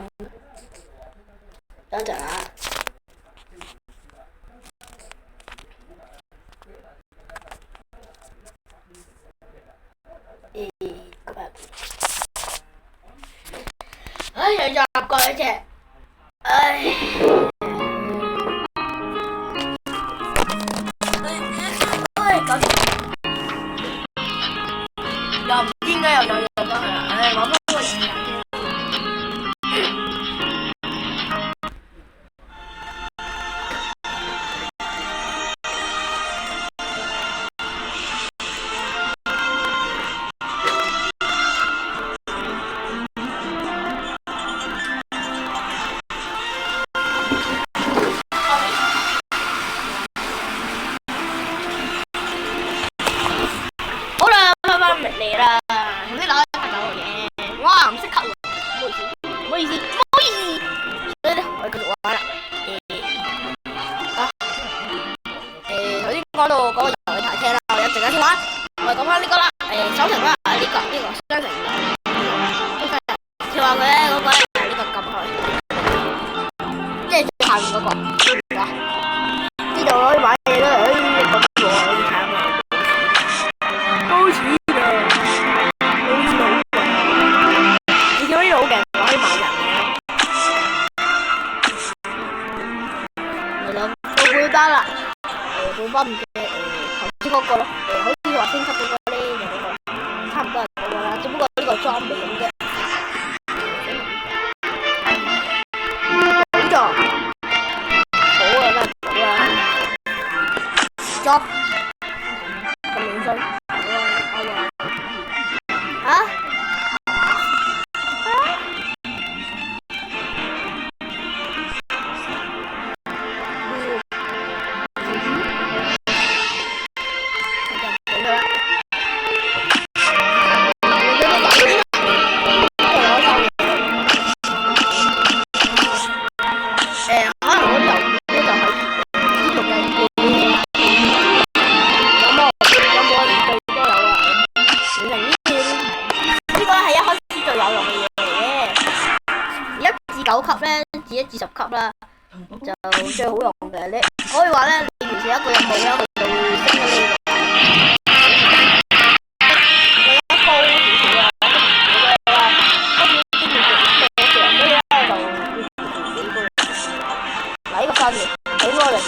咁。等陣啊！哎呀，入過一隻，唉，搞掂，又唔知點解又入翻去啦，唉，玩翻個時間先。嚟啦，同啲打打走嘅，哇唔識咳喎，唔好意思，所以咧我哋繼續玩啦。頭先講到嗰個遊戲大車啦，我一陣間先玩。我哋講翻呢個啦，守城啦，呢個雙城，跳下佢咧嗰個咧，呢個撳佢，即係最下面嗰個，呢度可以買嘢啦，咁喎，好慘啊，高錢。單啦，補翻嘅頭先嗰個咯，好似話升級嗰個咧，就嗰個差唔多係嗰個啦，只不過呢個裝備咁啫。好咗，好啊，真係好啊，裝咁認真，啊？9級咧至1至10級啦，就最好用嘅。你可以話咧，你完成一個任務咧，佢就會升咗呢個。你一高少少啊，開始經驗值所以咧就要幾高。嗱，呢個3年喺嗰入邊，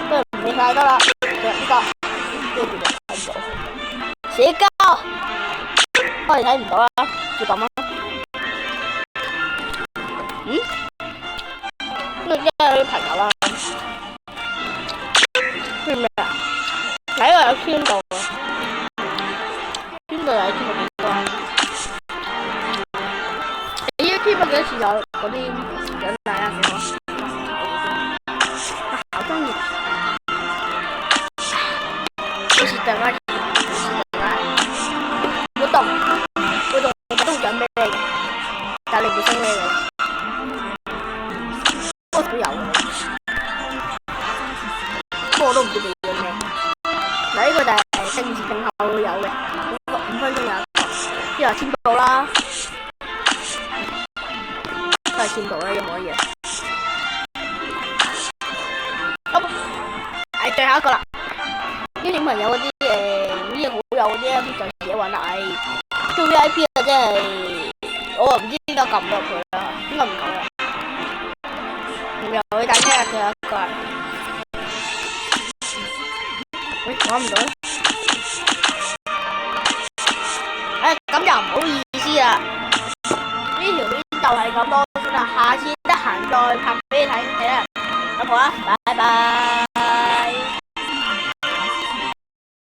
都唔理晒得啦。呢個跟住就睇到社交。我哋睇唔到啦，要咁啊？呢個真係啲朋友啦。咩啊？睇個有簽到啊？邊度有簽到幾多啊？你要簽咗幾多次有嗰啲獎勵啊？幾多？好中意。好似大家。活動都會獎俾你嘅，但係你唔會升呢個，不過都有嘅，不過我都唔知你要咩。嗱，呢個就係定時定候會有嘅，5分鐘有一個，之後簽到啦，都係簽到啦，一模一樣。好，係最後一個啦，邀請朋友嗰啲呢好友嗰啲咧就自己揾啦，做 VIP 啊，真係我又唔知點解撳唔到佢啦，點解唔撳啊？又去大車啊，最後一個啦，玩唔到，咁就唔好意思啦，呢條片就係咁多先啦，下次得閒再拍俾你睇，睇啦，老婆啦，拜。